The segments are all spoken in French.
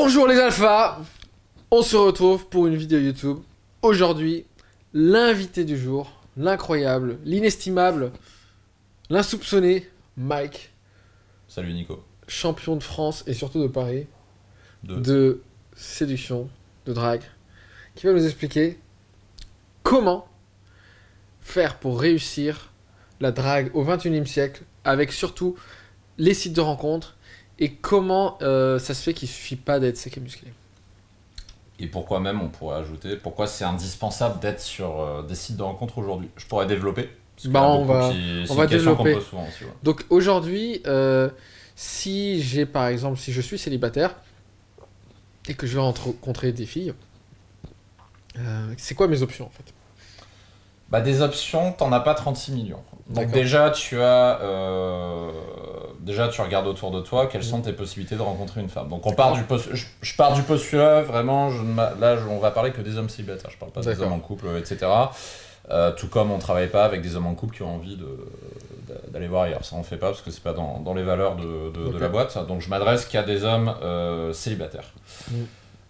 Bonjour les alphas, on se retrouve pour une vidéo YouTube. Aujourd'hui, l'invité du jour, l'incroyable, l'inestimable, l'insoupçonné Mike. Salut Nico. Champion de France et surtout de Paris, De de séduction, de drague, qui va nous expliquer comment faire pour réussir la drague au 21e siècle, avec surtout les sites de rencontres et comment ça se fait qu'il suffit pas d'être sec et musclé. Et pourquoi même, on pourrait ajouter, pourquoi c'est indispensable d'être sur des sites de rencontres aujourd'hui. Je pourrais développer. Parce Bah, qu'il y en a on beaucoup va- qui- c'est on va une question développer. qu'on pose souvent aussi, ouais. Donc aujourd'hui, si j'ai par exemple, si je suis célibataire et que je vais rencontrer des filles, c'est quoi mes options en fait? Bah, des options, t'en as pas 36 millions. Donc D'accord. déjà, tu regardes autour de toi quelles sont tes possibilités de rencontrer une femme. Donc on part je pars du postulat, vraiment, on va parler que des hommes célibataires, je parle pas des D'accord. hommes en couple, etc. Tout comme on travaille pas avec des hommes en couple qui ont envie d'aller voir ailleurs. Ça on fait pas parce que c'est pas dans les valeurs de Ok. la boîte. Donc je m'adresse qu'à des hommes célibataires. Mm.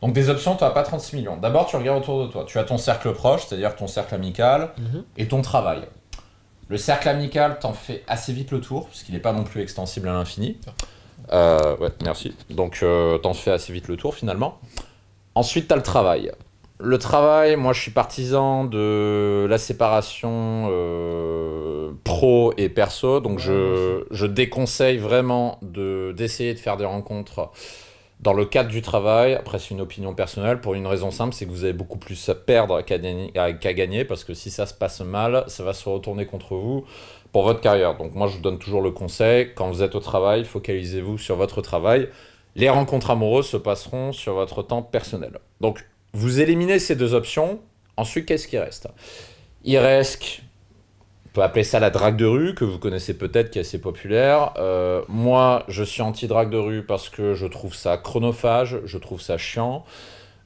Donc des options, tu n'as pas 36 millions. D'abord, tu regardes autour de toi. Tu as ton cercle proche, c'est-à-dire ton cercle amical, et ton travail. Le cercle amical, t'en fais assez vite le tour, puisqu'il n'est pas non plus extensible à l'infini. Ouais, merci. Donc t'en fais assez vite le tour finalement. Ensuite, tu as le travail. Le travail, moi je suis partisan de la séparation pro et perso, donc je déconseille vraiment d'essayer de faire des rencontres dans le cadre du travail. Après, c'est une opinion personnelle, pour une raison simple, c'est que vous avez beaucoup plus à perdre qu'à gagner, parce que si ça se passe mal, ça va se retourner contre vous pour votre carrière. Donc moi, je vous donne toujours le conseil, quand vous êtes au travail, focalisez-vous sur votre travail. Les rencontres amoureuses se passeront sur votre temps personnel. Donc, vous éliminez ces deux options. Ensuite, qu'est-ce qui reste? Il reste... On peut appeler ça la drague de rue, que vous connaissez peut-être, qui est assez populaire. Moi, je suis anti-drague de rue parce que je trouve ça chronophage, je trouve ça chiant,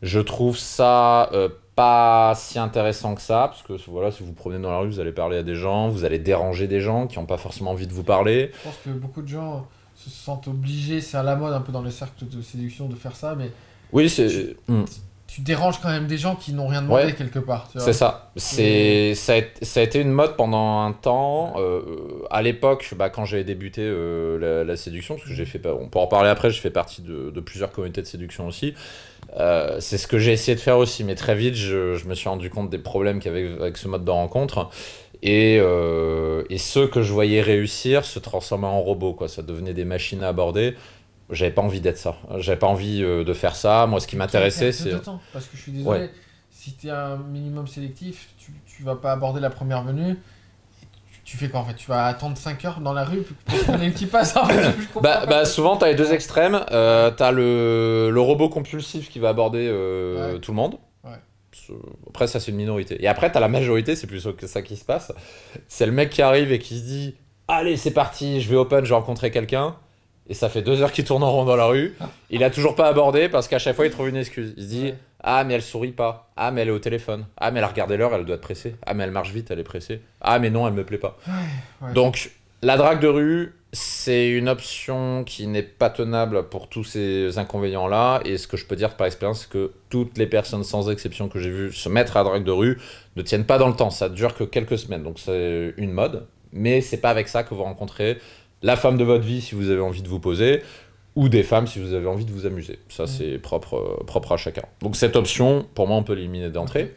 je trouve ça pas si intéressant que ça, parce que voilà, si vous vous promenez dans la rue, vous allez parler à des gens, vous allez déranger des gens qui n'ont pas forcément envie de vous parler. Je pense que beaucoup de gens se sentent obligés, c'est à la mode un peu dans les cercles de séduction de faire ça, mais Oui, c'est... tu déranges quand même des gens qui n'ont rien demandé Ouais. quelque part. Tu vois. C'est ça. Ça a été une mode pendant un temps. À l'époque, quand j'avais débuté la séduction, parce que j'ai fait, on peut en parler après, j'ai fait partie de plusieurs communautés de séduction aussi. C'est ce que j'ai essayé de faire aussi, mais très vite, je me suis rendu compte des problèmes qu'il y avait avec ce mode de rencontre. Et ceux que je voyais réussir se transformaient en robots, quoi. Ça devenait des machines à aborder. J'avais pas envie d'être ça. J'avais pas envie de faire ça. Moi, ce qui m'intéressait, Perte c'est... de temps, parce que je suis désolé, Ouais. si tu es un minimum sélectif, tu vas pas aborder la première venue. Tu fais quoi en fait? Tu vas attendre 5 heures dans la rue pour qu'on ait un petit passe en fait, je comprends pas. Souvent, tu as les deux extrêmes. Tu as le robot compulsif qui va aborder Ouais. tout le monde. Ouais. Après, ça, c'est une minorité. Et après, tu as la majorité, c'est plutôt que ça qui se passe. C'est le mec qui arrive et qui se dit « Allez, c'est parti, je vais open, je vais rencontrer quelqu'un. » Et ça fait 2 heures qu'il tourne en rond dans la rue. Il a toujours pas abordé parce qu'à chaque fois, il trouve une excuse. Il se dit Ouais. « Ah, mais elle sourit pas. Ah, mais elle est au téléphone. Ah, mais elle a regardé l'heure, elle doit être pressée. Ah, mais elle marche vite, elle est pressée. Ah, mais non, elle me plaît pas. » Ouais. Donc, la drague de rue, c'est une option qui n'est pas tenable pour tous ces inconvénients-là. Et ce que je peux dire par expérience, c'est que toutes les personnes, sans exception, que j'ai vues se mettre à la drague de rue ne tiennent pas dans le temps. Ça dure que quelques semaines. Donc, c'est une mode. Mais c'est pas avec ça que vous rencontrez la femme de votre vie si vous avez envie de vous poser, ou des femmes si vous avez envie de vous amuser. Ça, c'est propre à chacun. Donc, cette option, pour moi, on peut l'éliminer d'entrée.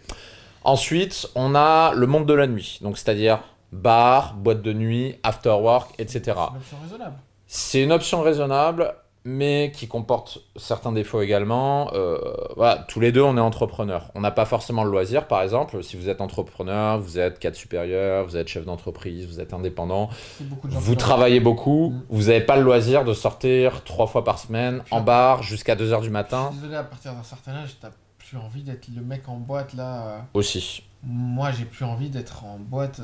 Ensuite, on a le monde de la nuit. Donc, c'est-à-dire bar, boîte de nuit, after work, etc. C'est une option raisonnable. C'est une option raisonnable, mais qui comporte certains défauts également. Voilà, tous les deux, on est entrepreneurs. On n'a pas forcément le loisir, par exemple. Si vous êtes entrepreneur, vous êtes cadre supérieur, vous êtes chef d'entreprise, vous êtes indépendant, C'est beaucoup de gens vous qui travaillez beaucoup, Mm. vous n'avez pas le loisir de sortir 3 fois par semaine en bar jusqu'à 2 h du Je matin suis désolé, à partir d'un certain âge, t'as plus envie d'être le mec en boîte là. aussi. Moi, j'ai plus envie d'être en boîte.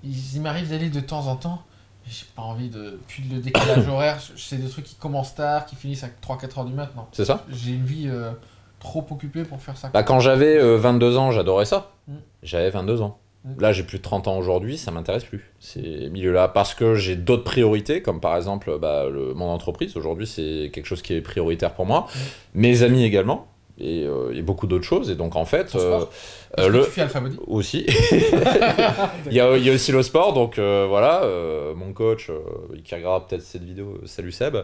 Il m'arrive d'aller de temps en temps, mais j'ai pas envie de. Puis le décalage horaire, c'est des trucs qui commencent tard, qui finissent à 3-4 heures du mat. Non. C'est ça? J'ai une vie trop occupée pour faire ça. Quand j'avais 22 ans, j'adorais ça. Mm. J'avais 22 ans. Là, j'ai plus de 30 ans aujourd'hui, ça m'intéresse plus, ces milieux-là, parce que j'ai d'autres priorités, comme par exemple mon entreprise. Aujourd'hui, c'est quelque chose qui est prioritaire pour moi. Mes amis également, et beaucoup d'autres choses. Et donc, en fait... Est-ce que tu fais Alpha Body aussi. il y a aussi le sport, donc voilà, mon coach, qui regardera peut-être cette vidéo, salut Seb,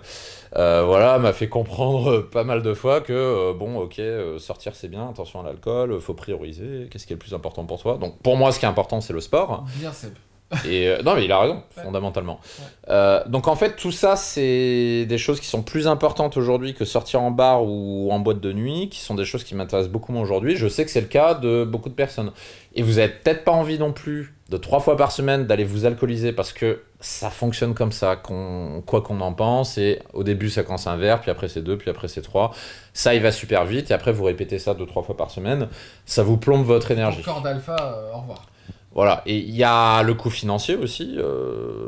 voilà, m'a fait comprendre pas mal de fois que, bon, ok, sortir c'est bien, attention à l'alcool, faut prioriser, qu'est-ce qui est le plus important pour toi. Donc pour moi, ce qui est important, c'est le sport. Bien Seb. Et non, mais il a raison, fondamentalement. Donc en fait, tout ça, c'est des choses qui sont plus importantes aujourd'hui que sortir en bar ou en boîte de nuit, qui sont des choses qui m'intéressent beaucoup moins aujourd'hui. Je sais que c'est le cas de beaucoup de personnes. Et vous avez peut-être pas envie non plus de 3 fois par semaine d'aller vous alcooliser parce que ça fonctionne comme ça, quoi qu'on en pense. Et au début, ça commence un verre, puis après c'est 2, puis après c'est 3. Ça, il va super vite. Et après, vous répétez ça 2-3 fois par semaine. Ça vous plombe votre énergie. Corps d'alpha, au revoir. Voilà, et il y a le coût financier aussi,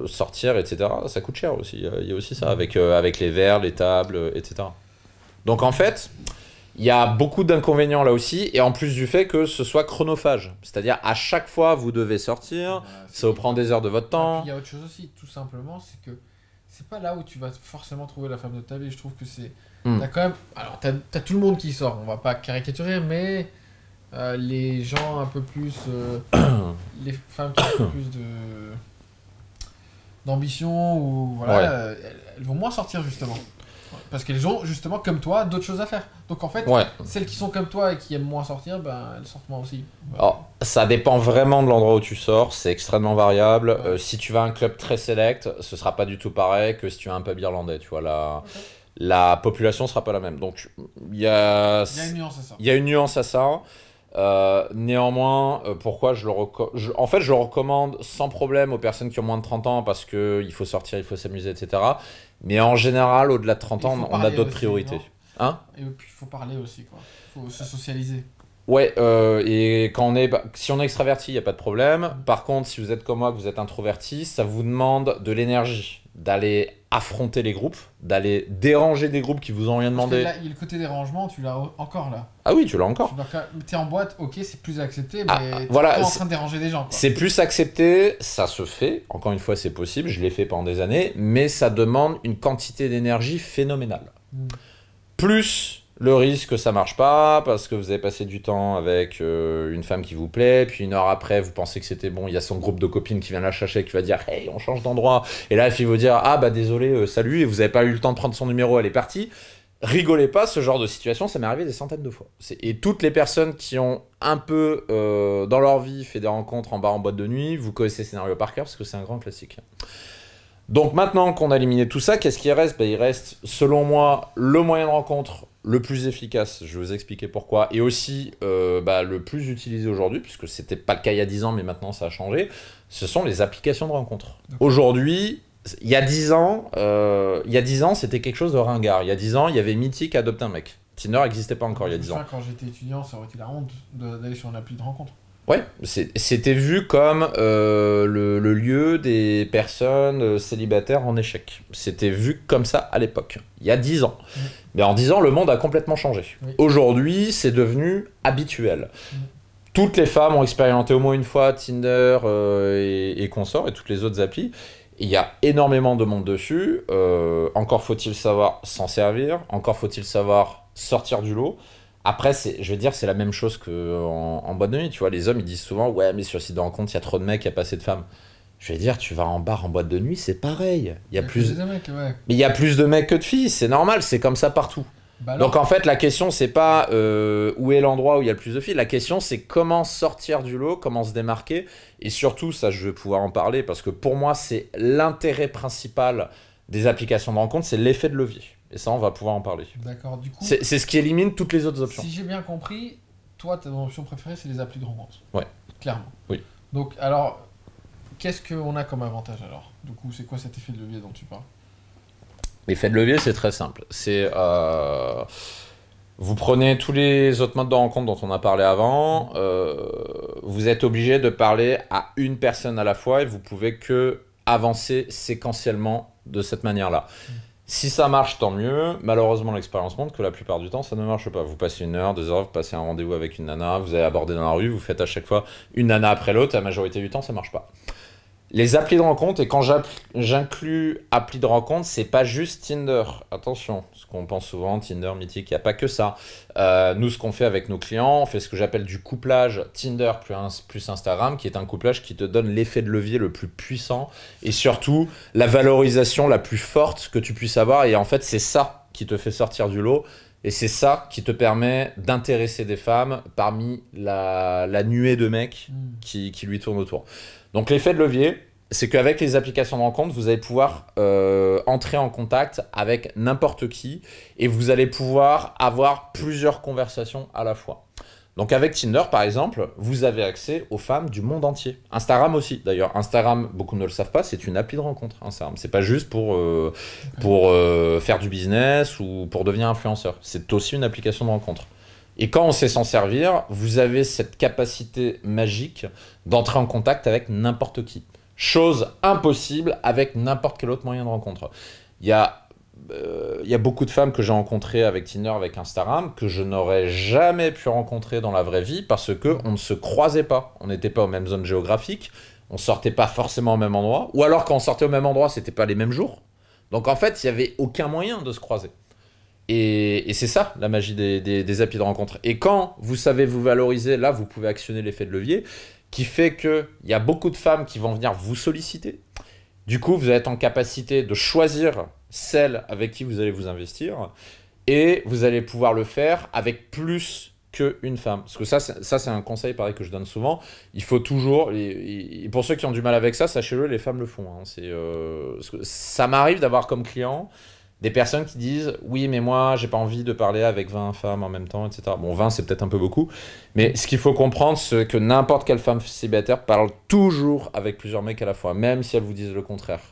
sortir, etc. Ça coûte cher aussi, il y a aussi ça, avec les verres, les tables, etc. Donc en fait, il y a beaucoup d'inconvénients là aussi, et en plus du fait que ce soit chronophage. C'est-à-dire, à chaque fois, vous devez sortir, ça vous prend des heures de votre temps. Il y a autre chose aussi, tout simplement, c'est que c'est pas là où tu vas forcément trouver la femme de ta vie. Je trouve que c'est... T'as quand même... Alors, t'as tout le monde qui sort, on va pas caricaturer, mais... les gens un peu plus les femmes qui ont un peu plus d'ambition ou voilà, elles vont moins sortir justement parce qu'elles ont justement comme toi d'autres choses à faire, donc en fait celles qui sont comme toi et qui aiment moins sortir, ben elles sortent moins aussi. Alors, ça dépend vraiment de l'endroit où tu sors, c'est extrêmement variable. Si tu vas à un club très select, ce sera pas du tout pareil que si tu vas à un pub irlandais, tu vois. La population sera pas la même, donc il y a une nuance à ça. Il y a une nuance à ça. Néanmoins, pourquoi je le recommande sans problème aux personnes qui ont moins de 30 ans parce qu'il faut sortir, il faut s'amuser, etc. Mais en général, au-delà de 30 ans, on a d'autres priorités. Hein ? Et puis il faut parler aussi, quoi. Il faut se socialiser. Ouais, et si on est extraverti, il n'y a pas de problème. Par contre, si vous êtes comme moi, que vous êtes introverti, ça vous demande de l'énergie, d'aller affronter les groupes, d'aller déranger des groupes qui vous ont rien demandé. Là, il y a le côté dérangement, tu l'as encore là. Ah oui, tu l'as encore. T'es en boîte, ok, c'est plus accepté, mais voilà, t'es pas en train de déranger des gens. C'est plus accepté, ça se fait, encore une fois c'est possible, je l'ai fait pendant des années, mais ça demande une quantité d'énergie phénoménale. Plus le risque que ça marche pas, parce que vous avez passé du temps avec une femme qui vous plaît, puis une heure après, vous pensez que c'était bon, il y a son groupe de copines qui vient la chercher, qui va dire « Hey, on change d'endroit », et là, la fille va dire « Ah bah désolé, salut », et vous n'avez pas eu le temps de prendre son numéro, elle est partie. Rigolez pas, ce genre de situation, ça m'est arrivé des centaines de fois. Et toutes les personnes qui ont un peu, dans leur vie, fait des rencontres en bar, en boîte de nuit, vous connaissez le scénario par cœur, parce que c'est un grand classique. Donc maintenant qu'on a éliminé tout ça, qu'est-ce qui reste ? Il reste, selon moi, le moyen de rencontre le plus efficace, je vais vous expliquer pourquoi, et aussi le plus utilisé aujourd'hui, puisque c'était pas le cas il y a 10 ans, mais maintenant ça a changé, ce sont les applications de rencontre. Aujourd'hui, il y a 10 ans, c'était quelque chose de ringard. Il y a 10 ans, il y avait Mythic, Adopte un mec. Tinder n'existait pas encore il y a 10 ans. Quand j'étais étudiant, ça aurait été la honte d'aller sur une appli de rencontre. Ouais, c'était vu comme le lieu des personnes célibataires en échec. C'était vu comme ça à l'époque, il y a 10 ans. Mais en 10 ans, le monde a complètement changé. Aujourd'hui, c'est devenu habituel. Toutes les femmes ont expérimenté au moins une fois Tinder et consorts et toutes les autres applis. Il y a énormément de monde dessus. Encore faut-il savoir s'en servir. Encore faut-il savoir sortir du lot. Après, je veux dire, c'est la même chose qu'en boîte de nuit, tu vois. Les hommes, ils disent souvent « Ouais, mais sur le site de rencontre, il y a trop de mecs, il n'y a pas assez de femmes. » Je vais dire, tu vas en bar, en boîte de nuit, c'est pareil. Il y a plus de mecs, Mais il y a plus de mecs que de filles, c'est normal, c'est comme ça partout. Donc en fait, la question, c'est pas où est l'endroit où il y a le plus de filles. La question, c'est comment sortir du lot, comment se démarquer. Et surtout, ça, je vais pouvoir en parler, parce que pour moi, c'est l'intérêt principal des applications de rencontre, c'est l'effet de levier. Et ça, on va pouvoir en parler. D'accord, du coup... C'est ce qui élimine toutes les autres options. Si j'ai bien compris, toi, ta option préférée, c'est les applis de rencontre. Ouais. Clairement. Oui. Donc, alors, qu'est-ce qu'on a comme avantage, alors ? Du coup, c'est quoi cet effet de levier dont tu parles ? L'effet de levier, c'est très simple. C'est... vous prenez tous les autres modes de rencontre dont on a parlé avant, vous êtes obligé de parler à une personne à la fois et vous pouvez que avancer séquentiellement de cette manière-là. Si ça marche, tant mieux. Malheureusement, l'expérience montre que la plupart du temps, ça ne marche pas. Vous passez 1 heure, 2 heures, vous passez un rendez-vous avec une nana, vous allez aborder dans la rue, vous faites à chaque fois une nana après l'autre, la majorité du temps, ça marche pas. Les applis de rencontre, et quand j'inclus applis de rencontre, c'est pas juste Tinder. Attention, ce qu'on pense souvent, Tinder, Mythique, il n'y a pas que ça. Nous, ce qu'on fait avec nos clients, on fait ce que j'appelle du couplage Tinder plus Instagram, qui est un couplage qui te donne l'effet de levier le plus puissant et surtout la valorisation la plus forte que tu puisses avoir. Et en fait, c'est ça qui te fait sortir du lot. Et c'est ça qui te permet d'intéresser des femmes parmi la nuée de mecs qui lui tournent autour. Donc l'effet de levier, c'est qu'avec les applications de rencontre, vous allez pouvoir entrer en contact avec n'importe qui et vous allez pouvoir avoir plusieurs conversations à la fois. Donc avec Tinder, par exemple, vous avez accès aux femmes du monde entier. Instagram aussi, d'ailleurs. Instagram, beaucoup ne le savent pas, c'est une appli de rencontre. Instagram, c'est pas juste pour faire du business ou pour devenir influenceur. C'est aussi une application de rencontre. Et quand on sait s'en servir, vous avez cette capacité magique d'entrer en contact avec n'importe qui. Chose impossible avec n'importe quel autre moyen de rencontre. Il y a beaucoup de femmes que j'ai rencontrées avec Tinder, avec Instagram, que je n'aurais jamais pu rencontrer dans la vraie vie parce qu'on ne se croisait pas. On n'était pas aux mêmes zones géographiques, on sortait pas forcément au même endroit, ou alors quand on sortait au même endroit, c'était pas les mêmes jours. Donc en fait, il n'y avait aucun moyen de se croiser. Et c'est ça, la magie des applis de rencontre. Et quand vous savez vous valoriser, là, vous pouvez actionner l'effet de levier, qui fait qu'il y a beaucoup de femmes qui vont venir vous solliciter. Du coup, vous allez être en capacité de choisir celle avec qui vous allez vous investir et vous allez pouvoir le faire avec plus qu'une femme. Parce que ça c'est un conseil pareil que je donne souvent. Il faut toujours, et pour ceux qui ont du mal avec ça, sachez-le, les femmes le font. Hein. Ça m'arrive d'avoir comme client des personnes qui disent « Oui, mais moi, j'ai pas envie de parler avec 20 femmes en même temps, etc. » Bon, 20, c'est peut-être un peu beaucoup. Mais ce qu'il faut comprendre, c'est que n'importe quelle femme célibataire parle toujours avec plusieurs mecs à la fois, même si elles vous disent le contraire.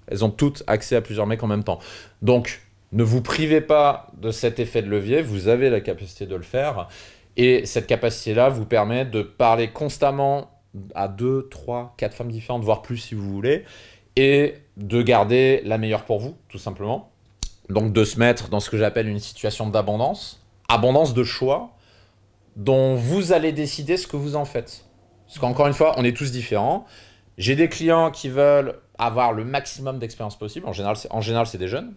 Elles ont toutes accès à plusieurs mecs en même temps. Donc, ne vous privez pas de cet effet de levier. Vous avez la capacité de le faire. Et cette capacité-là vous permet de parler constamment à 2, 3, 4 femmes différentes, voire plus si vous voulez, et de garder la meilleure pour vous, tout simplement. Donc de se mettre dans ce que j'appelle une situation d'abondance, abondance de choix, dont vous allez décider ce que vous en faites. Parce qu'encore une fois, on est tous différents. J'ai des clients qui veulent avoir le maximum d'expérience possible. En général, c'est des jeunes.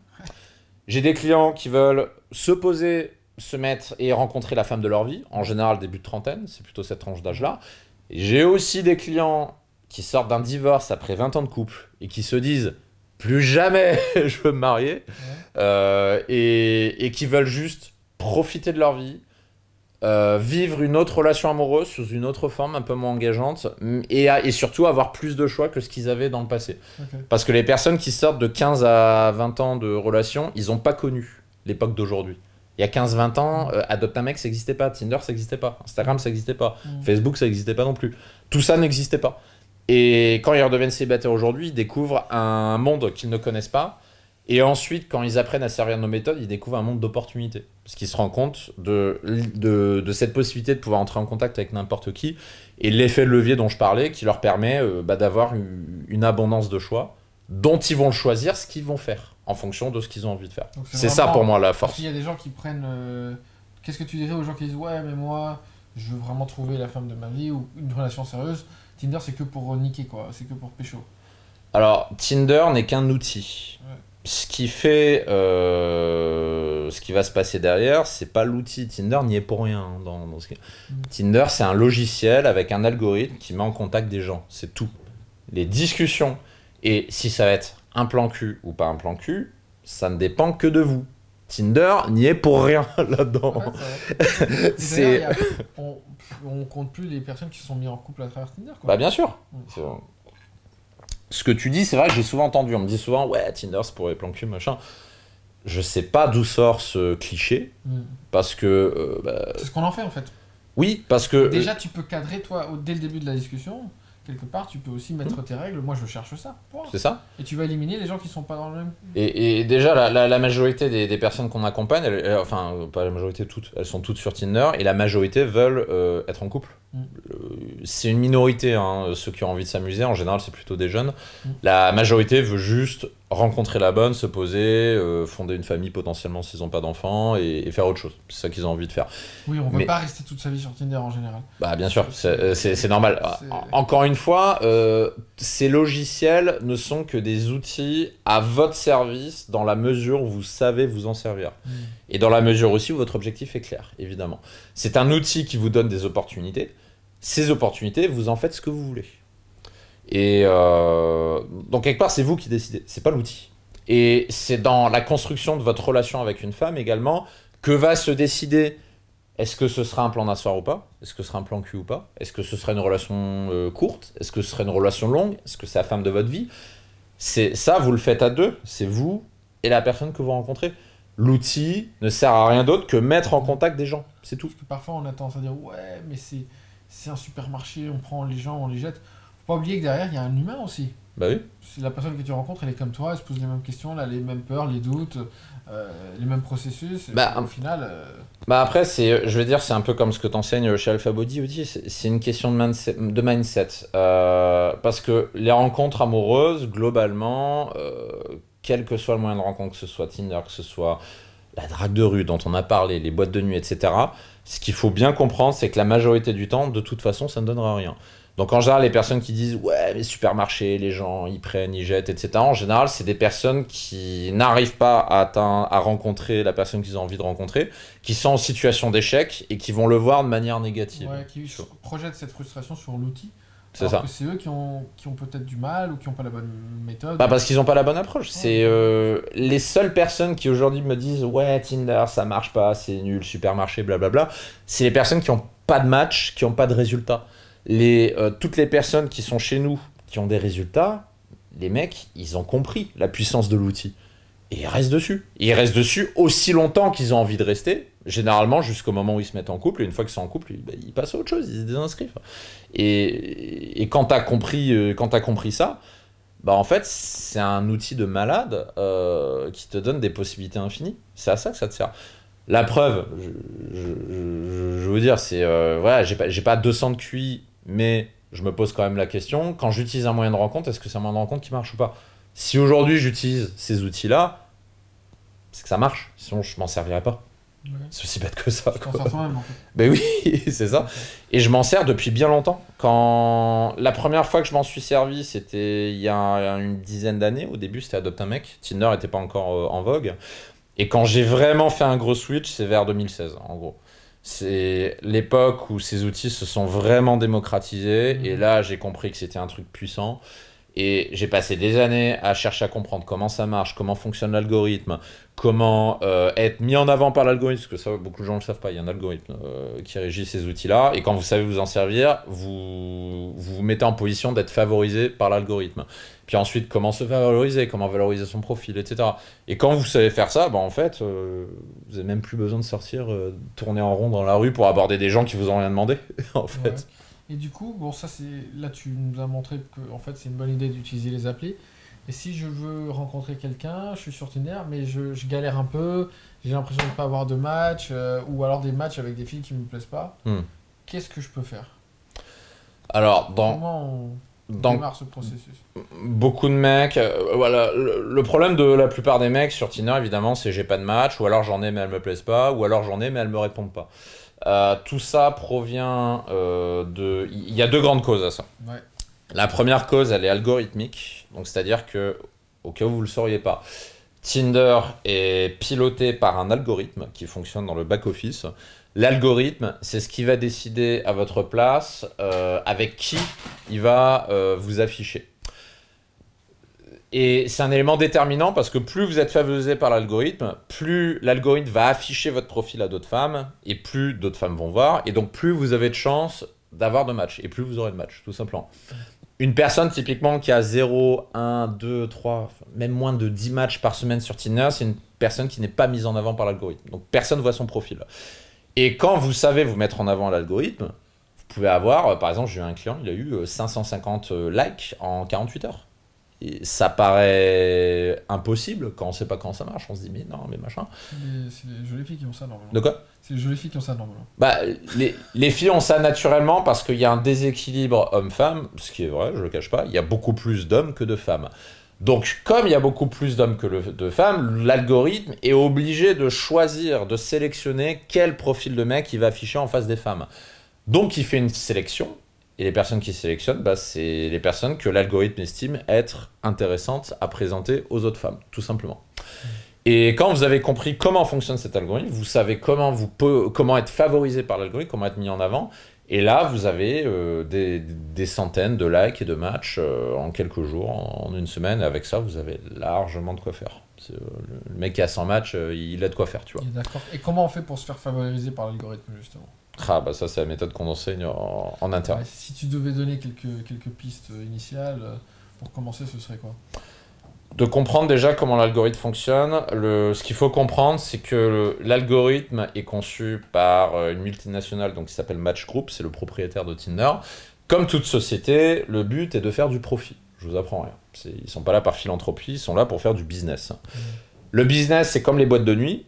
J'ai des clients qui veulent se poser, se mettre et rencontrer la femme de leur vie. En général, début de trentaine, c'est plutôt cette tranche d'âge-là. J'ai aussi des clients qui sortent d'un divorce après 20 ans de couple et qui se disent « plus jamais je veux me marier et qui veulent juste profiter de leur vie, vivre une autre relation amoureuse sous une autre forme un peu moins engageante et surtout avoir plus de choix que ce qu'ils avaient dans le passé. Okay. Parce que les personnes qui sortent de 15 à 20 ans de relation, ils n'ont pas connu l'époque d'aujourd'hui. Il y a 15-20 ans, Adopte un mec, ça n'existait pas, Tinder, ça n'existait pas, Instagram, ça n'existait pas, Facebook, ça n'existait pas non plus. Tout ça n'existait pas. Et quand ils redeviennent célibataires aujourd'hui, ils découvrent un monde qu'ils ne connaissent pas. Et ensuite, quand ils apprennent à servir nos méthodes, ils découvrent un monde d'opportunités. Parce qu'ils se rendent compte de cette possibilité de pouvoir entrer en contact avec n'importe qui. Et l'effet de levier dont je parlais, qui leur permet d'avoir une abondance de choix, dont ils vont choisir ce qu'ils vont faire, en fonction de ce qu'ils ont envie de faire. C'est ça pour moi la force. Il y a des gens qui prennent... Qu'est-ce que tu dirais aux gens qui disent « Ouais, mais moi, je veux vraiment trouver la femme de ma vie ou une relation sérieuse. Tinder, c'est que pour niquer, quoi. C'est que pour pécho. » Alors, Tinder n'est qu'un outil. Ouais. Ce qui fait... ce qui va se passer derrière, c'est pas l'outil. Tinder n'y est pour rien. Dans ce... Tinder, c'est un logiciel avec un algorithme qui met en contact des gens. C'est tout. Les discussions et si ça va être un plan cul ou pas un plan cul, ça ne dépend que de vous. Tinder n'y est pour rien là-dedans. Ouais, on compte plus les personnes qui se sont mis en couple à travers Tinder, quoi. Bah bien sûr. Ce que tu dis, c'est vrai que j'ai souvent entendu. On me dit souvent, ouais, Tinder, c'est pour les plans cul, machin. Je sais pas d'où sort ce cliché, parce que... c'est ce qu'on en fait, en fait. Oui, parce que... Déjà, tu peux cadrer, toi, dès le début de la discussion, quelque part, tu peux aussi mettre tes règles. Moi, je cherche ça. C'est ça. Et tu vas éliminer les gens qui sont pas dans le même... Et déjà, la majorité des personnes qu'on accompagne, enfin, pas la majorité, toutes, elles sont toutes sur Tinder, et la majorité veulent être en couple. C'est une minorité, hein, ceux qui ont envie de s'amuser. En général, c'est plutôt des jeunes. La majorité veut juste rencontrer la bonne, se poser, fonder une famille potentiellement s'ils n'ont pas d'enfants et faire autre chose. C'est ça qu'ils ont envie de faire. Oui, on ne veut pas rester toute sa vie sur Tinder en général. Bah bien sûr, c'est normal. Encore une fois, ces logiciels ne sont que des outils à votre service dans la mesure où vous savez vous en servir. Et dans la mesure aussi où votre objectif est clair, évidemment. C'est un outil qui vous donne des opportunités. Ces opportunités, vous en faites ce que vous voulez. Et donc quelque part, c'est vous qui décidez, c'est pas l'outil. Et c'est dans la construction de votre relation avec une femme également que va se décider est-ce que ce sera un plan d'un soir ou pas? Est-ce que ce sera un plan cul ou pas? Est-ce que ce sera une relation courte? Est-ce que ce sera une relation longue? Est-ce que c'est la femme de votre vie? C'est ça, vous le faites à deux, c'est vous et la personne que vous rencontrez. L'outil ne sert à rien d'autre que mettre en contact des gens, c'est tout. Parce que parfois on a tendance à dire ouais mais c'est un supermarché, on prend les gens, on les jette. Faut pas oublier que derrière il y a un humain aussi. Bah oui. Si la personne que tu rencontres elle est comme toi, elle se pose les mêmes questions, elle a les mêmes peurs, les doutes, les mêmes processus. Au final. Bah après je veux dire c'est un peu comme ce que t'enseignes chez Alpha Body aussi, c'est une question de mindset. Parce que les rencontres amoureuses globalement, quel que soit le moyen de rencontre, que ce soit Tinder, que ce soit la drague de rue dont on a parlé, les boîtes de nuit, etc. Ce qu'il faut bien comprendre, c'est que la majorité du temps, de toute façon, ça ne donnera rien. Donc en général, les personnes qui disent « ouais, les supermarchés, les gens, ils prennent, ils jettent, etc. » En général, c'est des personnes qui n'arrivent pas à rencontrer la personne qu'ils ont envie de rencontrer, qui sont en situation d'échec et qui vont le voir de manière négative. Ouais, qui projettent cette frustration sur l'outil. C'est ça. C'est eux qui ont peut-être du mal ou qui n'ont pas la bonne méthode. Bah parce qu'ils n'ont pas la bonne approche. C'est les seules personnes qui aujourd'hui me disent ouais Tinder ça marche pas, c'est nul, supermarché, blablabla. C'est les personnes qui n'ont pas de match, qui n'ont pas de résultats. Toutes les personnes qui sont chez nous, qui ont des résultats, les mecs, ils ont compris la puissance de l'outil. Et ils restent dessus. Ils restent dessus aussi longtemps qu'ils ont envie de rester, généralement jusqu'au moment où ils se mettent en couple, et une fois qu'ils sont en couple, ils passent à autre chose, ils se désinscrivent. Et quand t'as compris ça, bah en fait, c'est un outil de malade qui te donne des possibilités infinies. C'est à ça que ça te sert. La preuve, je veux dire, c'est... voilà, j'ai pas 200 de QI, mais je me pose quand même la question, quand j'utilise un moyen de rencontre, est-ce que c'est un moyen de rencontre qui marche ou pas? Si aujourd'hui j'utilise ces outils-là, c'est que ça marche, sinon je m'en servirais pas. Ouais. C'est aussi bête que ça. Tu t'en sers toi-même en fait. Ben oui, c'est ça. Et je m'en sers depuis bien longtemps. La première fois que je m'en suis servi, c'était il y a une dizaine d'années. Au début, c'était Adopte un mec. Tinder n'était pas encore en vogue. Et quand j'ai vraiment fait un gros switch, c'est vers 2016, en gros. C'est l'époque où ces outils se sont vraiment démocratisés. Et là, j'ai compris que c'était un truc puissant. Et j'ai passé des années à chercher à comprendre comment ça marche, comment fonctionne l'algorithme, comment être mis en avant par l'algorithme, parce que ça, beaucoup de gens ne le savent pas, il y a un algorithme qui régit ces outils-là, et quand vous savez vous en servir, vous vous mettez en position d'être favorisé par l'algorithme. Puis ensuite, comment se valoriser, comment valoriser son profil, etc. Et quand vous savez faire ça, bah en fait, vous n'avez même plus besoin de sortir, tourner en rond dans la rue pour aborder des gens qui vous ont rien demandé, en fait. Ouais. Et du coup, bon, ça c'est là tu nous as montré que en fait c'est une bonne idée d'utiliser les applis. Et si je veux rencontrer quelqu'un, je suis sur Tinder, mais je galère un peu, j'ai l'impression de ne pas avoir de match, ou alors des matchs avec des filles qui ne me plaisent pas. Qu'est-ce que je peux faire? Alors, comment on démarre ce processus? Beaucoup de mecs, voilà, le problème de la plupart des mecs sur Tinder, évidemment, c'est j'ai pas de match, ou alors j'en ai mais elles me plaisent pas, ou alors j'en ai mais elles me répondent pas. Tout ça provient de... Il y a deux grandes causes à ça. Ouais. La première cause, elle est algorithmique. Donc, c'est-à-dire que, au cas où vous ne le sauriez pas, Tinder est piloté par un algorithme qui fonctionne dans le back-office. L'algorithme, c'est ce qui va décider à votre place avec qui il va vous afficher. Et c'est un élément déterminant parce que plus vous êtes favorisé par l'algorithme, plus l'algorithme va afficher votre profil à d'autres femmes et plus d'autres femmes vont voir. Et donc plus vous avez de chances d'avoir de matchs et plus vous aurez de matchs, tout simplement. Une personne typiquement qui a 0, 1, 2, 3, même moins de 10 matchs par semaine sur Tinder, c'est une personne qui n'est pas mise en avant par l'algorithme. Donc personne ne voit son profil. Et quand vous savez vous mettre en avant l'algorithme, vous pouvez avoir, par exemple, j'ai eu un client, il a eu 550 likes en 48 heures. ça paraît impossible quand on sait pas comment ça marche. On se dit, mais non, mais machin. C'est les jolies filles qui ont ça normalement. De quoi? C'est les jolies filles qui ont ça normalement. Bah, les filles ont ça naturellement parce qu'il y a un déséquilibre homme-femme, ce qui est vrai, je le cache pas. Il y a beaucoup plus d'hommes que de femmes. Donc, comme il y a beaucoup plus d'hommes que de femmes, l'algorithme est obligé de choisir, de sélectionner quel profil de mec il va afficher en face des femmes. Donc, il fait une sélection, et les personnes qui sélectionnent, bah, c'est les personnes que l'algorithme estime être intéressantes à présenter aux autres femmes, tout simplement. Et quand vous avez compris comment fonctionne cet algorithme, vous savez comment être favorisé par l'algorithme, comment être mis en avant. Et là, vous avez des centaines de likes et de matchs en quelques jours, en une semaine. Et avec ça, vous avez largement de quoi faire. Le mec qui a 100 matchs, il a de quoi faire, tu vois. D'accord. Et comment on fait pour se faire favoriser par l'algorithme, justement? Ah, bah ça, c'est la méthode qu'on enseigne en interne. Ouais, si tu devais donner quelques pistes initiales, pour commencer, ce serait quoi? De comprendre déjà comment l'algorithme fonctionne. Ce qu'il faut comprendre, c'est que l'algorithme est conçu par une multinationale donc, qui s'appelle Match Group, c'est le propriétaire de Tinder. Comme toute société, le but est de faire du profit. Je vous apprends rien. Ils ne sont pas là par philanthropie, ils sont là pour faire du business. Le business, c'est comme les boîtes de nuit.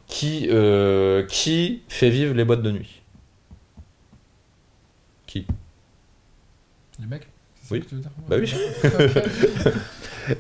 Qui fait vivre les boîtes de nuit? Qui? Les mecs? Oui. Bah oui.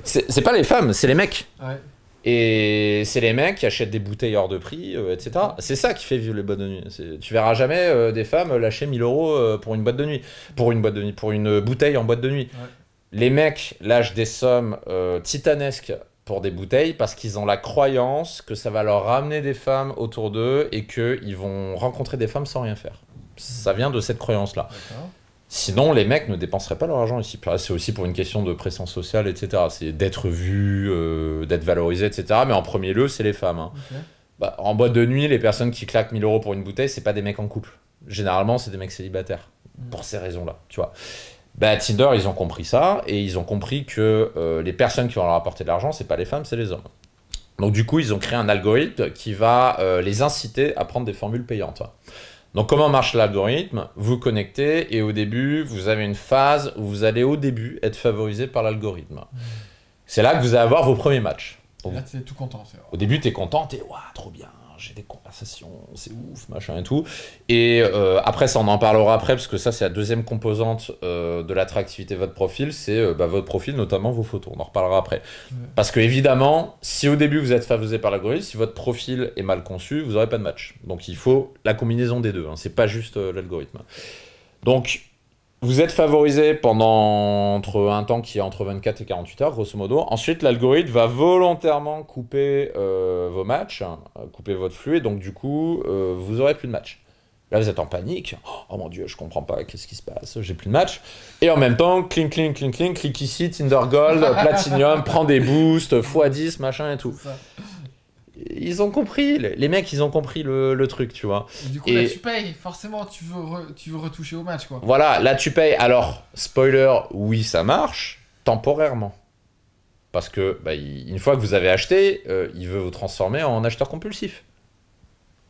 C'est pas les femmes, c'est les mecs. Ouais. Et c'est les mecs qui achètent des bouteilles hors de prix, etc. C'est ça qui fait vivre les boîtes de nuit. Tu verras jamais des femmes lâcher 1000 € pour une boîte de nuit. Pour une bouteille en boîte de nuit. Ouais. Les mecs lâchent des sommes titanesques pour des bouteilles parce qu'ils ont la croyance que ça va leur ramener des femmes autour d'eux et qu'ils vont rencontrer des femmes sans rien faire. Ça vient de cette croyance-là. Sinon, les mecs ne dépenseraient pas leur argent ici. C'est aussi pour une question de pression sociale, etc. C'est d'être vu, d'être valorisé, etc. Mais en premier lieu, c'est les femmes. Hein. Okay. Bah, en boîte de nuit, les personnes qui claquent 1000 € pour une bouteille, c'est pas des mecs en couple. Généralement, c'est des mecs célibataires. Pour ces raisons-là, tu vois. Bah, Tinder, ils ont compris ça. Et ils ont compris que les personnes qui vont leur apporter de l'argent, c'est pas les femmes, c'est les hommes. Donc du coup, ils ont créé un algorithme qui va les inciter à prendre des formules payantes. Donc comment marche l'algorithme? Vous connectez et au début, vous avez une phase où vous allez au début être favorisé par l'algorithme. C'est là que vous allez avoir vos premiers matchs. Et là, tu es tout content. Au début, tu es content, tu es waouh, trop bien, j'ai des conversations, c'est ouf, machin et tout. Et après, ça, on en parlera après, parce que ça, c'est la deuxième composante de l'attractivité de votre profil, c'est votre profil, notamment vos photos. On en reparlera après. Parce que évidemment, si au début, vous êtes favorisé par l'algorithme, si votre profil est mal conçu, vous n'aurez pas de match. Donc, il faut la combinaison des deux. Hein. C'est pas juste l'algorithme. Donc, vous êtes favorisé pendant un temps qui est entre 24 et 48 heures, grosso modo. Ensuite, l'algorithme va volontairement couper vos matchs, couper votre flux, et donc du coup, vous n'aurez plus de match. Là, vous êtes en panique. Oh mon Dieu, je comprends pas, qu'est-ce qui se passe? J'ai plus de match. Et en même temps, clic ici, Tinder Gold, Platinum, prends des boosts, x10, machin et tout. Ils ont compris, les mecs, ils ont compris le truc, tu vois. Et du coup, là, tu payes. Forcément, tu veux retoucher au match, quoi. Voilà, là, tu payes. Alors, spoiler, oui, ça marche, temporairement. Parce que, bah, une fois que vous avez acheté, il veut vous transformer en acheteur compulsif.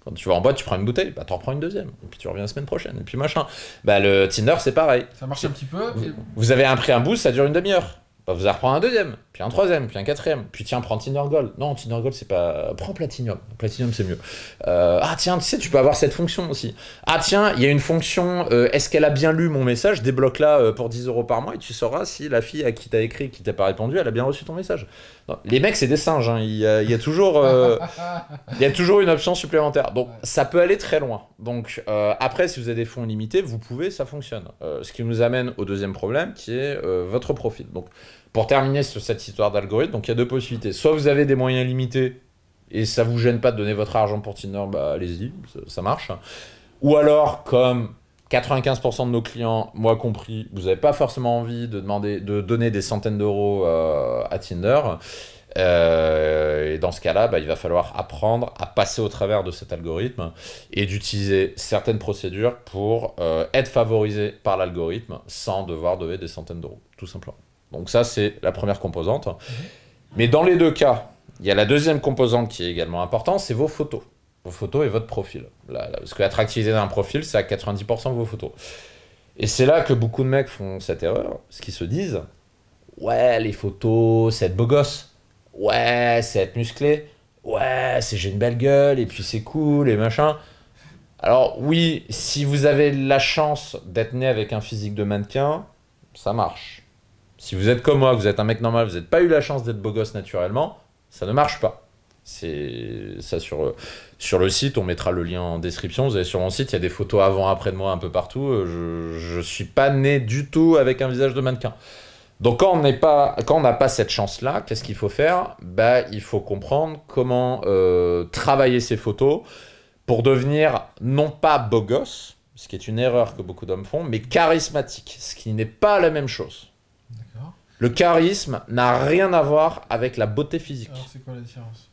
Quand tu vas en boîte, tu prends une bouteille, bah, t'en reprends une deuxième. Et puis tu reviens la semaine prochaine, et puis machin. Bah, le Tinder, c'est pareil. Ça marche un petit peu. Vous avez un prix, un boost, ça dure une demi-heure. Bah, vous allez reprendre un deuxième, puis un troisième, puis un quatrième, puis tiens, prends Tinder Gold. Non, Tinder Gold, c'est pas... Prends Platinum. Platinum, c'est mieux. Ah tiens, tu sais, tu peux avoir cette fonction aussi. Ah tiens, il y a une fonction, est-ce qu'elle a bien lu mon message? Débloque-la pour 10 € par mois et tu sauras si la fille à qui t'as écrit, qui t'a pas répondu, elle a bien reçu ton message. Non, les mecs, c'est des singes, hein. Il y a toujours une option supplémentaire. Donc, ça peut aller très loin. Donc, après, si vous avez des fonds illimités, vous pouvez, ça fonctionne. Ce qui nous amène au deuxième problème, qui est votre profil. Donc, pour terminer sur cette histoire d'algorithme, donc il y a deux possibilités. Soit vous avez des moyens limités et ça vous gêne pas de donner votre argent pour Tinder, bah allez-y, ça marche. Ou alors, comme 95% de nos clients, moi compris, vous n'avez pas forcément envie de donner des centaines d'euros à Tinder. Et dans ce cas-là, bah, il va falloir apprendre à passer au travers de cet algorithme et d'utiliser certaines procédures pour être favorisé par l'algorithme sans devoir donner des centaines d'euros, tout simplement. Donc ça, c'est la première composante. Mais dans les deux cas, il y a la deuxième composante qui est également importante, c'est vos photos. Vos photos et votre profil. Parce que l'attractivité d'un profil, c'est à 90% vos photos. Et c'est là que beaucoup de mecs font cette erreur, parce qu'ils se disent, Ouais, les photos, c'est être beau gosse. Ouais, c'est être musclé. Ouais, c'est j'ai une belle gueule, et puis c'est cool, et machin. Alors oui, si vous avez la chance d'être né avec un physique de mannequin, ça marche. Si vous êtes comme moi, vous êtes un mec normal, vous n'avez pas eu la chance d'être beau gosse naturellement, ça ne marche pas. C'est ça sur le site, on mettra le lien en description. Vous allez sur mon site, il y a des photos avant-après de moi un peu partout. Je suis pas né du tout avec un visage de mannequin. Donc quand on n'a pas cette chance-là, qu'est-ce qu'il faut faire? Bah, il faut comprendre comment travailler ces photos pour devenir non pas beau gosse, ce qui est une erreur que beaucoup d'hommes font, mais charismatique, ce qui n'est pas la même chose. D'accord. Le charisme n'a rien à voir avec la beauté physique. Alors, c'est quoi la différence?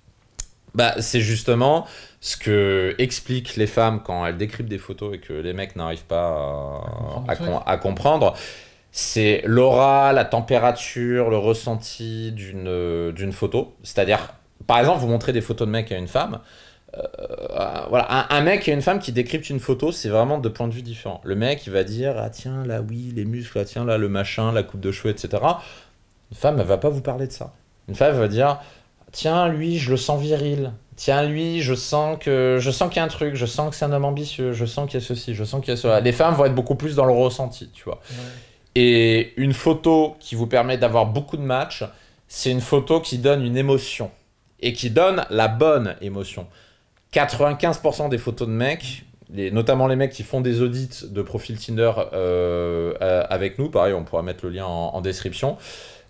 Bah, c'est justement ce que expliquent les femmes quand elles décryptent des photos et que les mecs n'arrivent pas à comprendre. C'est l'aura, la température, le ressenti d'une photo. C'est-à-dire, par exemple, vous montrez des photos de mecs à une femme. Voilà, un mec et une femme qui décryptent une photo, c'est vraiment deux points de vue différents. Le mec, il va dire, ah tiens, là, oui, les muscles, ah, tiens, là, le machin, la coupe de cheveux, etc. Une femme, elle va pas vous parler de ça. Une femme, elle va dire, tiens, lui, je le sens viril. Tiens, lui, je sens qu'il y a un truc, je sens que c'est un homme ambitieux, je sens qu'il y a ceci, je sens qu'il y a cela. Les femmes vont être beaucoup plus dans le ressenti, tu vois. Ouais. Et une photo qui vous permet d'avoir beaucoup de matchs, c'est une photo qui donne une émotion. Et qui donne la bonne émotion. 95% des photos de mecs, notamment les mecs qui font des audits de profil Tinder avec nous, pareil, on pourra mettre le lien en description.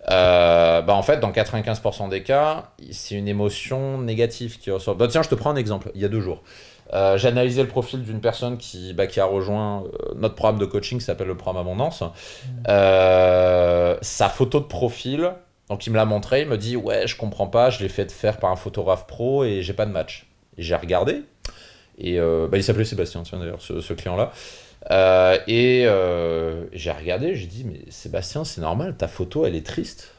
Bah en fait, dans 95% des cas, c'est une émotion négative qui ressort. Bah tiens, je te prends un exemple. Il y a 2 jours, j'ai analysé le profil d'une personne qui a rejoint notre programme de coaching qui s'appelle le programme Abondance. Sa photo de profil, donc il me l'a montré, il me dit ouais, je comprends pas, je l'ai fait faire par un photographe pro et j'ai pas de match. Et j'ai regardé, et bah, il s'appelait Sébastien, tiens d'ailleurs, ce client-là. J'ai regardé, j'ai dit, mais Sébastien, c'est normal, ta photo, elle est triste.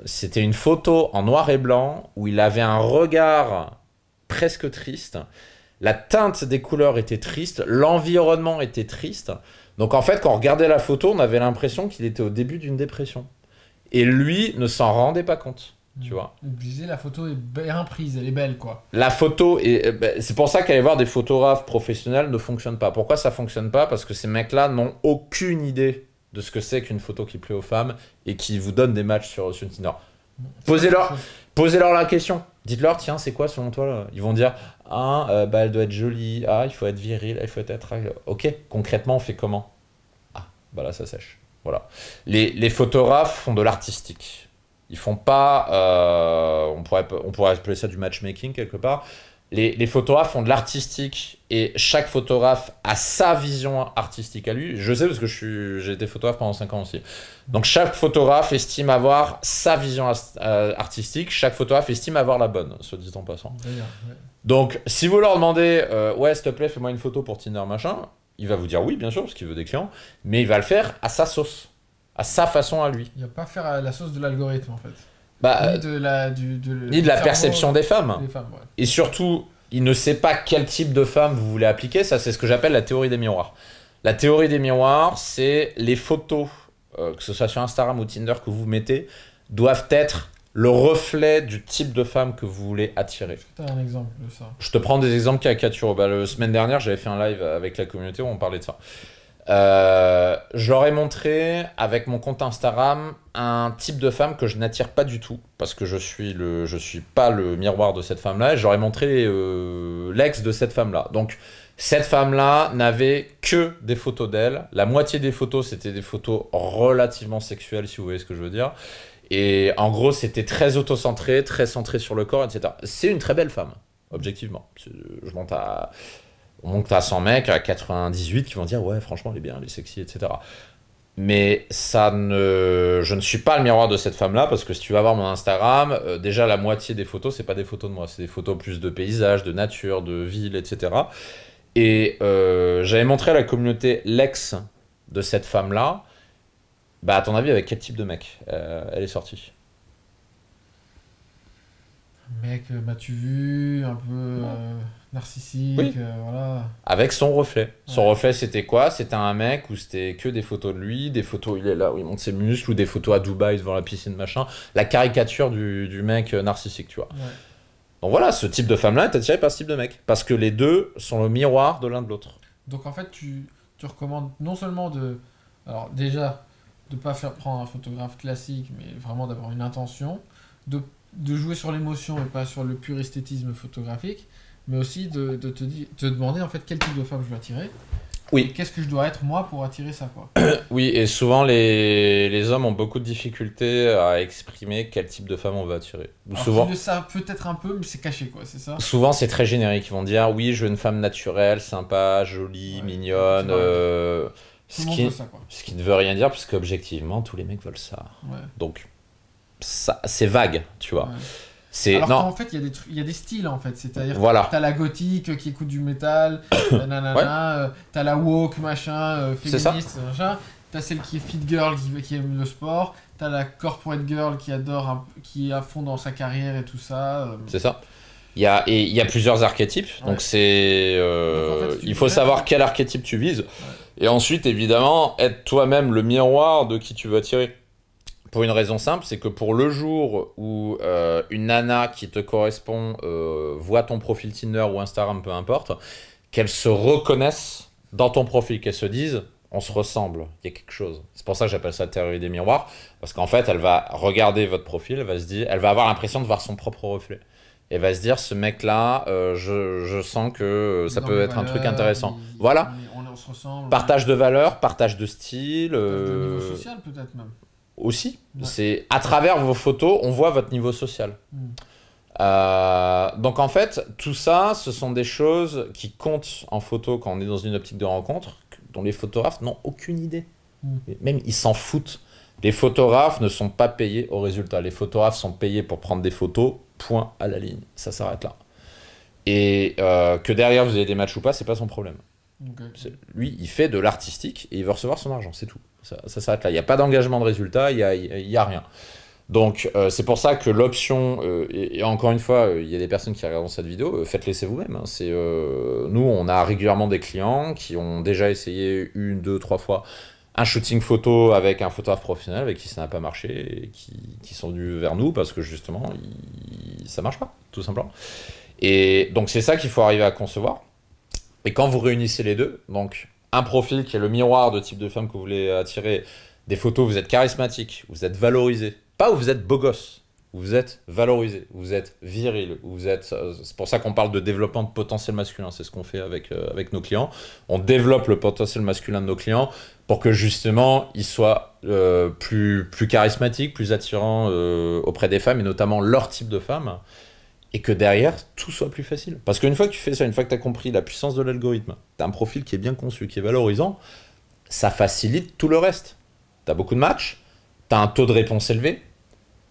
C'était une photo en noir et blanc où il avait un regard presque triste. La teinte des couleurs était triste, l'environnement était triste. Donc en fait, quand on regardait la photo, on avait l'impression qu'il était au début d'une dépression. Et lui ne s'en rendait pas compte. Tu vois. Vous disiez la photo est bien prise, elle est belle quoi. La photo, c'est pour ça qu'aller voir des photographes professionnels ne fonctionne pas. Pourquoi ça fonctionne pas? Parce que ces mecs-là n'ont aucune idée de ce que c'est qu'une photo qui plaît aux femmes et qui vous donne des matchs sur Tinder. Posez-leur la question. Dites-leur, tiens, c'est quoi selon toi là? Ils vont dire, ah, bah, elle doit être jolie, ah, il faut être viril, il faut être... Ok, concrètement, on fait comment? Ah, bah là, ça sèche. Voilà. Les photographes font de l'artistique. Ils font pas, on pourrait appeler ça du matchmaking quelque part. Les photographes font de l'artistique et chaque photographe a sa vision artistique à lui. Je sais parce que j'ai été photographe pendant 5 ans aussi. Donc chaque photographe estime avoir sa vision artistique, chaque photographe estime avoir la bonne, soit dit en passant. D'ailleurs, ouais. Donc si vous leur demandez, ouais s'il te plaît fais-moi une photo pour Tinder machin, il va vous dire oui bien sûr parce qu'il veut des clients, mais il va le faire à sa sauce. À sa façon à lui. Il va pas faire la sauce de l'algorithme en fait. Bah, Ni de la, ni de la perception des femmes. Ouais. Et surtout, il ne sait pas quel type de femme vous voulez appliquer. Ça, c'est ce que j'appelle la théorie des miroirs. La théorie des miroirs, c'est les photos, que ce soit sur Instagram ou Tinder que vous mettez, doivent être le reflet du type de femme que vous voulez attirer. Est-ce que tu as un exemple de ça? Je te prends des exemples caricatural. Bah, la semaine dernière, j'avais fait un live avec la communauté où on parlait de ça. Je leur ai montré avec mon compte Instagram un type de femme que je n'attire pas du tout parce que je suis pas le miroir de cette femme-là. Et je leur ai montré l'ex de cette femme-là. Donc cette femme-là n'avait que des photos d'elle. La moitié des photos c'était des photos relativement sexuelles si vous voyez ce que je veux dire. Et en gros c'était très auto-centré, très centré sur le corps, etc. C'est une très belle femme, objectivement. On monte à 100 mecs, à 98 qui vont dire ouais franchement elle est bien, elle est sexy, etc. Mais je ne suis pas le miroir de cette femme-là parce que si tu vas voir mon Instagram, déjà la moitié des photos c'est pas des photos de moi, c'est des photos plus de paysages, de nature, de ville, etc. Et j'avais montré à la communauté l'ex de cette femme-là. Bah à ton avis avec quel type de mec elle est sortie? Mec, m'as-tu vu un peu narcissique, Oui. voilà. Avec son reflet. Son Ouais. reflet, c'était quoi? C'était un mec où c'était que des photos de lui, des photos, il est là, où il monte ses muscles, ou des photos à Dubaï devant la piscine, machin. La caricature du mec narcissique, tu vois. Ouais. Donc voilà, ce type de femme-là est attiré par ce type de mec. Parce que les deux sont le miroir de l'un de l'autre. Donc en fait, tu recommandes non seulement de... Alors déjà, de pas faire prendre un photographe classique, mais vraiment d'avoir une intention, de jouer sur l'émotion et pas sur le pur esthétisme photographique, mais aussi de te demander en fait quel type de femme je veux attirer. Oui. Et qu'est-ce que je dois être moi pour attirer ça, quoi. Oui, et souvent les hommes ont beaucoup de difficultés à exprimer quel type de femme on veut attirer. Ou Alors, souvent, tu le sais peut-être un peu, mais c'est caché, quoi, c'est ça? souvent c'est très générique. Ils vont dire oui, je veux une femme naturelle, sympa, jolie, Ouais, mignonne. tu vois, tout Ce le monde qui, veut ça, quoi. ce qui ne veut rien dire, puisque objectivement, tous les mecs veulent ça. Ouais. Donc, ça, c'est vague, tu vois. Ouais. C'est Alors non, qu'en fait, il y a des styles, en fait. C'est-à-dire, voilà, t'as la gothique qui écoute du métal, nanana, t'as la woke, machin, C'est ça. féministe, machin. T'as celle qui est fit girl, qui aime le sport. T'as la corporate girl qui adore, qui est à fond dans sa carrière et tout ça. c'est ça. Il y a plusieurs archétypes, Ouais. donc c'est, Donc, en fait, tu il faut dirais- savoir quel archétype tu vises, et ensuite évidemment être toi-même le miroir de qui tu veux attirer. Pour une raison simple, c'est que pour le jour où une nana qui te correspond voit ton profil Tinder ou Instagram, peu importe, qu'elle se reconnaisse dans ton profil, qu'elle se dise on se ressemble, il y a quelque chose. C'est pour ça que j'appelle ça théorie des miroirs, parce qu'en fait, elle va regarder votre profil, elle va avoir l'impression de voir son propre reflet. Et elle va se dire, ce mec-là, je sens que ça dans peut mes être un truc valeurs, intéressant. Voilà, on se ressemble. partage de valeurs, partage de style. Partage de niveau social, peut-être même. Aussi, Ouais. c'est à travers vos photos, on voit votre niveau social. Donc en fait, tout ça, ce sont des choses qui comptent en photo quand on est dans une optique de rencontre, dont les photographes n'ont aucune idée. Et même ils s'en foutent. Les photographes ne sont pas payés au résultat. Les photographes sont payés pour prendre des photos, point à la ligne. Ça s'arrête là. Et que derrière vous ayez des matchs ou pas, c'est pas son problème. Okay. Lui, il fait de l'artistique et il veut recevoir son argent, c'est tout. Ça s'arrête là. Il n'y a pas d'engagement de résultat, il y a rien. Donc, c'est pour ça que l'option, et encore une fois, il y a des personnes qui regardent cette vidéo, faites-les vous-même. Hein. Nous, on a régulièrement des clients qui ont déjà essayé 1, 2, 3 fois un shooting photo avec un photographe professionnel avec qui ça n'a pas marché et qui sont venus vers nous parce que justement, ça marche pas, tout simplement. Et donc, c'est ça qu'il faut arriver à concevoir. Et quand vous réunissez les deux, donc un profil qui est le miroir de type de femme que vous voulez attirer, des photos, vous êtes charismatique, vous êtes valorisé, pas où vous êtes beau gosse, vous êtes valorisé, vous êtes viril, vous êtes. C'est pour ça qu'on parle de développement de potentiel masculin, c'est ce qu'on fait avec nos clients. On développe le potentiel masculin de nos clients pour que justement ils soient plus charismatiques, plus attirants auprès des femmes et notamment leur type de femme. Et que derrière, tout soit plus facile. Parce qu'une fois que tu fais ça, une fois que tu as compris la puissance de l'algorithme, tu as un profil qui est bien conçu, qui est valorisant, ça facilite tout le reste. Tu as beaucoup de matchs, tu as un taux de réponse élevé,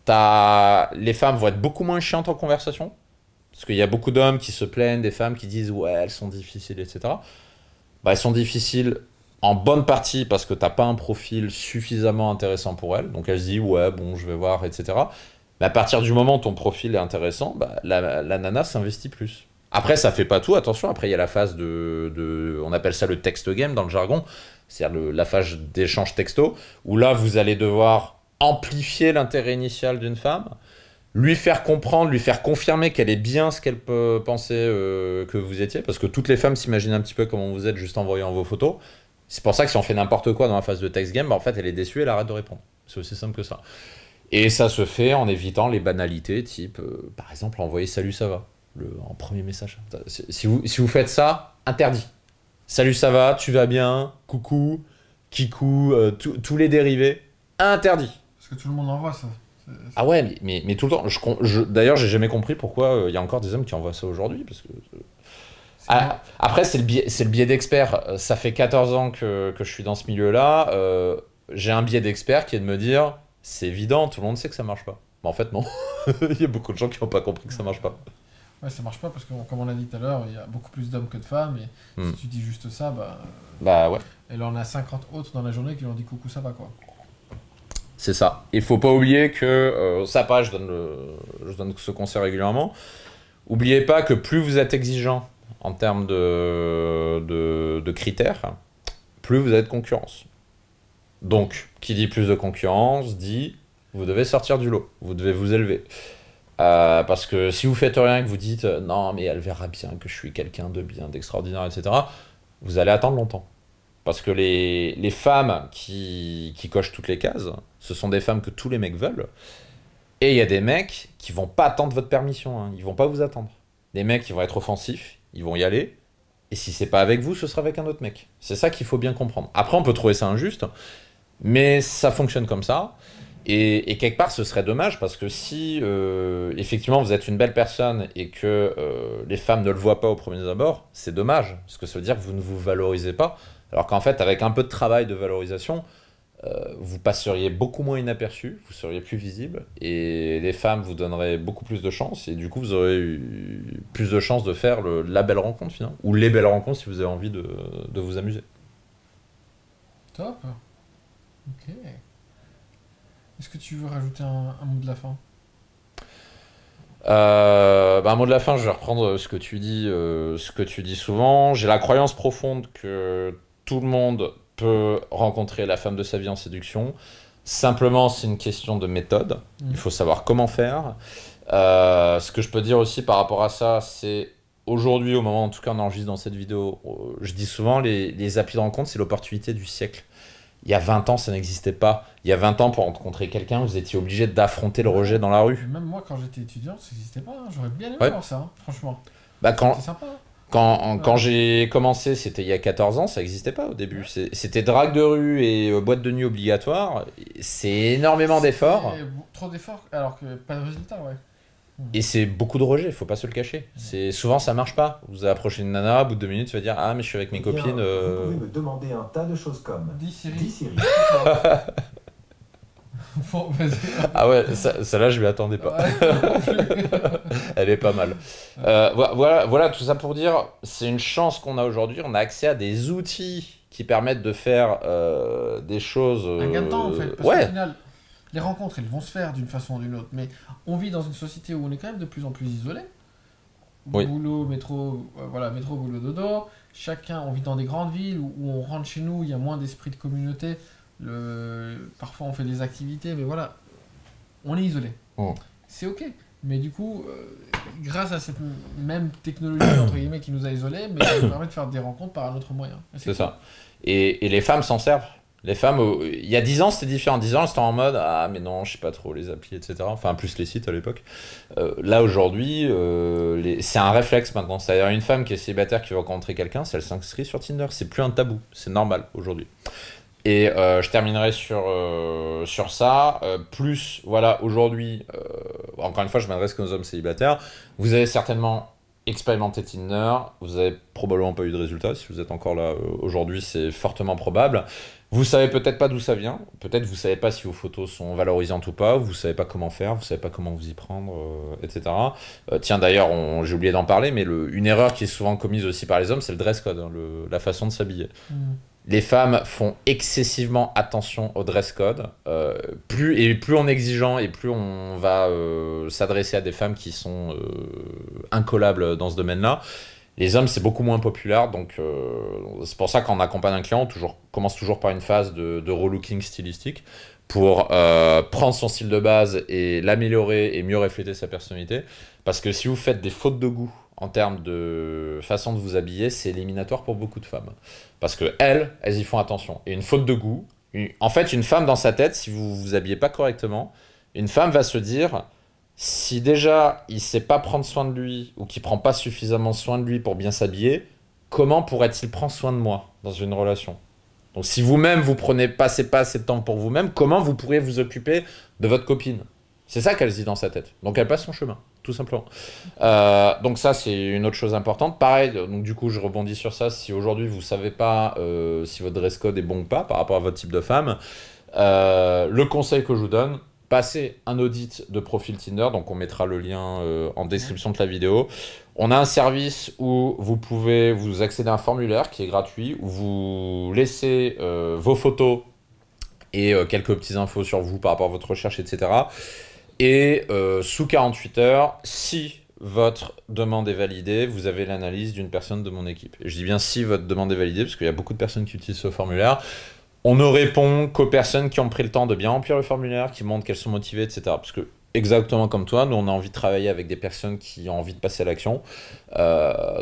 les femmes vont être beaucoup moins chiantes en conversation, parce qu'il y a beaucoup d'hommes qui se plaignent des femmes qui disent « ouais, elles sont difficiles, etc. » Bah, elles sont difficiles en bonne partie parce que tu n'as pas un profil suffisamment intéressant pour elles, donc elles se disent « ouais, bon, je vais voir, etc. » Mais à partir du moment où ton profil est intéressant, bah, la nana s'investit plus. Après, ça fait pas tout, attention. Après, il y a la phase on appelle ça le text game dans le jargon, c'est-à-dire la phase d'échange texto, où là, vous allez devoir amplifier l'intérêt initial d'une femme, lui faire comprendre, lui faire confirmer qu'elle est bien ce qu'elle peut penser que vous étiez, parce que toutes les femmes s'imaginent un petit peu comment vous êtes juste en voyant vos photos. C'est pour ça que si on fait n'importe quoi dans la phase de text game, bah, en fait, elle est déçue et elle arrête de répondre. C'est aussi simple que ça. Et ça se fait en évitant les banalités, type, par exemple, envoyer « Salut, ça va ?» en premier message. Si vous faites ça, interdit. « Salut, ça va, tu vas bien, coucou, kikou, tous les dérivés, interdit. » Parce que tout le monde envoie ça. Ah ouais, mais tout le temps. D'ailleurs, j'ai jamais compris pourquoi il y a encore des hommes qui envoient ça aujourd'hui. Parce que, après, c'est le biais d'expert. Ça fait 14 ans que je suis dans ce milieu-là. J'ai un biais d'expert qui est de me dire... C'est évident, tout le monde sait que ça marche pas. Mais en fait, non. Il y a beaucoup de gens qui n'ont pas compris que ça marche pas. Ouais, ça marche pas parce que, comme on l'a dit tout à l'heure, il y a beaucoup plus d'hommes que de femmes. Et si tu dis juste ça, bah ouais. Elle en a 50 autres dans la journée qui lui ont dit coucou, ça va quoi. C'est ça. Il faut pas oublier que, ça passe, je donne ce conseil régulièrement. Oubliez pas que plus vous êtes exigeant en termes de critères, plus vous avez de concurrence. Donc, qui dit plus de concurrence, dit vous devez sortir du lot, vous devez vous élever. Parce que si vous faites rien et que vous dites non mais elle verra bien que je suis quelqu'un de bien, d'extraordinaire, etc., vous allez attendre longtemps. Parce que les femmes qui cochent toutes les cases, ce sont des femmes que tous les mecs veulent. Et il y a des mecs qui vont pas attendre votre permission, hein. Ils vont pas vous attendre. Des mecs qui vont être offensifs, ils vont y aller. Et si c'est pas avec vous, ce sera avec un autre mec. C'est ça qu'il faut bien comprendre. Après, on peut trouver ça injuste, mais ça fonctionne comme ça. Et quelque part, ce serait dommage parce que si effectivement vous êtes une belle personne et que les femmes ne le voient pas au premier abord, c'est dommage. Parce que ça veut dire que vous ne vous valorisez pas. Alors qu'en fait, avec un peu de travail de valorisation, vous passeriez beaucoup moins inaperçu, vous seriez plus visible et les femmes vous donneraient beaucoup plus de chance et du coup vous aurez eu plus de chances de faire la belle rencontre finalement. Ou les belles rencontres si vous avez envie de vous amuser. Top. Ok. Est-ce que tu veux rajouter un mot de la fin? Un mot de la fin, je vais reprendre ce que tu dis souvent. J'ai la croyance profonde que tout le monde peut rencontrer la femme de sa vie en séduction. Simplement, c'est une question de méthode. Il faut savoir comment faire. Ce que je peux dire aussi par rapport à ça, c'est aujourd'hui, au moment en tout cas on enregistre dans cette vidéo, je dis souvent les applis de rencontre, c'est l'opportunité du siècle. Il y a 20 ans, ça n'existait pas. Il y a 20 ans, pour rencontrer quelqu'un, vous étiez obligé d'affronter le rejet dans la rue. Même moi, quand j'étais étudiant, ça n'existait pas. Hein. J'aurais bien aimé voir ça, hein, franchement. C'était sympa. Quand j'ai commencé, c'était il y a 14 ans, ça n'existait pas au début. C'était drague de rue et boîte de nuit obligatoire. C'est énormément d'efforts. Trop d'efforts, alors que pas de résultat, ouais. Et c'est beaucoup de rejet, faut pas se le cacher. Souvent ça marche pas. Vous approchez une nana, au bout de 2 minutes, tu vas dire ah mais je suis avec mes copines. Vous pouvez me demander un tas de choses comme Dis Siri. Dis Siri. Bon, vas-y. Ah ouais, celle-là je m'y attendais pas. Elle est pas mal. Voilà, tout ça pour dire, c'est une chance qu'on a aujourd'hui. On a accès à des outils qui permettent de faire des choses. Un gain de temps en fait. Parce qu'au final, les rencontres, elles vont se faire d'une façon ou d'une autre. Mais on vit dans une société où on est quand même de plus en plus isolé. Oui. Boulot, métro, métro, boulot, dodo. Chacun, on vit dans des grandes villes où on rentre chez nous, il y a moins d'esprit de communauté. Parfois on fait des activités, mais voilà, on est isolé. Oh. C'est ok. Mais du coup, grâce à cette même technologie entre guillemets qui nous a isolés, mais ça nous permet de faire des rencontres par un autre moyen. C'est ça. Et les femmes s'en servent. Les femmes, il y a 10 ans, c'était différent. 10 ans, c'était en mode ah, mais non, je sais pas trop, les applis, etc. Enfin, plus les sites à l'époque. Là, aujourd'hui, c'est un réflexe maintenant. C'est-à-dire, une femme qui est célibataire qui veut rencontrer quelqu'un, si elle s'inscrit sur Tinder, c'est plus un tabou. C'est normal aujourd'hui. Et je terminerai sur ça. Plus, voilà, aujourd'hui, encore une fois, je m'adresse qu'aux hommes célibataires. Vous avez certainement expérimenté Tinder. Vous avez probablement pas eu de résultat. Si vous êtes encore là aujourd'hui, c'est fortement probable. Vous savez peut-être pas d'où ça vient. Peut-être vous savez pas si vos photos sont valorisantes ou pas. Vous savez pas comment faire. Vous savez pas comment vous y prendre, etc. Tiens, d'ailleurs, j'ai oublié d'en parler, mais une erreur qui est souvent commise aussi par les hommes, c'est le dress code, hein, la façon de s'habiller. Les femmes font excessivement attention au dress code. Plus on est exigeant et plus on va s'adresser à des femmes qui sont incollables dans ce domaine-là. Les hommes, c'est beaucoup moins populaire, donc c'est pour ça qu'en accompagne un client, on commence toujours par une phase de relooking stylistique pour prendre son style de base et l'améliorer et mieux refléter sa personnalité. Parce que si vous faites des fautes de goût en termes de façon de vous habiller, c'est éliminatoire pour beaucoup de femmes. Parce que elles y font attention. Et une faute de goût, en fait, une femme dans sa tête, si vous vous habillez pas correctement, une femme va se dire... Si déjà il sait pas prendre soin de lui ou qu'il prend pas suffisamment soin de lui pour bien s'habiller, comment pourrait-il prendre soin de moi dans une relation? Donc si vous-même vous passez pas assez de temps pour vous-même, comment vous pourriez vous occuper de votre copine? C'est ça qu'elle se dit dans sa tête. Donc elle passe son chemin, tout simplement. Donc ça c'est une autre chose importante. Pareil, donc du coup je rebondis sur ça. Si aujourd'hui vous savez pas si votre dress code est bon ou pas par rapport à votre type de femme, le conseil que je vous donne, passez un audit de profil Tinder, donc on mettra le lien en description de la vidéo. On a un service où vous pouvez vous accéder à un formulaire qui est gratuit, où vous laissez vos photos et quelques petites infos sur vous par rapport à votre recherche, etc. Et sous 48 heures, si votre demande est validée, vous avez l'analyse d'une personne de mon équipe. Et je dis bien si votre demande est validée, parce qu'il y a beaucoup de personnes qui utilisent ce formulaire. On ne répond qu'aux personnes qui ont pris le temps de bien remplir le formulaire, qui montrent qu'elles sont motivées, etc. Parce que, exactement comme toi, nous on a envie de travailler avec des personnes qui ont envie de passer à l'action.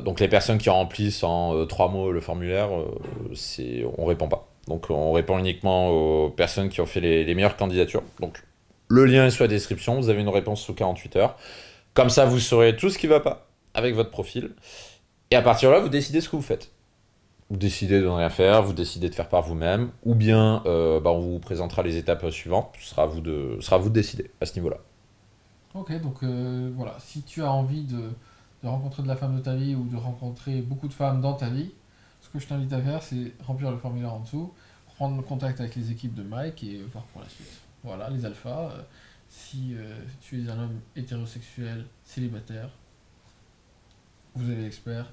Donc les personnes qui remplissent en 3 mots le formulaire, on répond pas. Donc on répond uniquement aux personnes qui ont fait les meilleures candidatures. Donc le lien est sous la description, vous avez une réponse sous 48 heures. Comme ça, vous saurez tout ce qui va pas avec votre profil. Et à partir de là, vous décidez ce que vous faites. Vous décidez de ne rien faire, vous décidez de faire par vous-même, ou bien on vous présentera les étapes suivantes. Ce sera à vous de décider à ce niveau-là. Ok, donc voilà, si tu as envie de rencontrer de la femme de ta vie ou de rencontrer beaucoup de femmes dans ta vie, ce que je t'invite à faire, c'est remplir le formulaire en dessous, prendre contact avec les équipes de Mike et voir pour la suite. Voilà, les alphas. Si tu es un homme hétérosexuel, célibataire, vous avez l'expert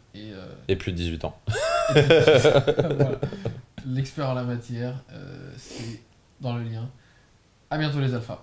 Et plus de 18 ans. voilà. L'expert en la matière, c'est dans le lien. À bientôt les alphas.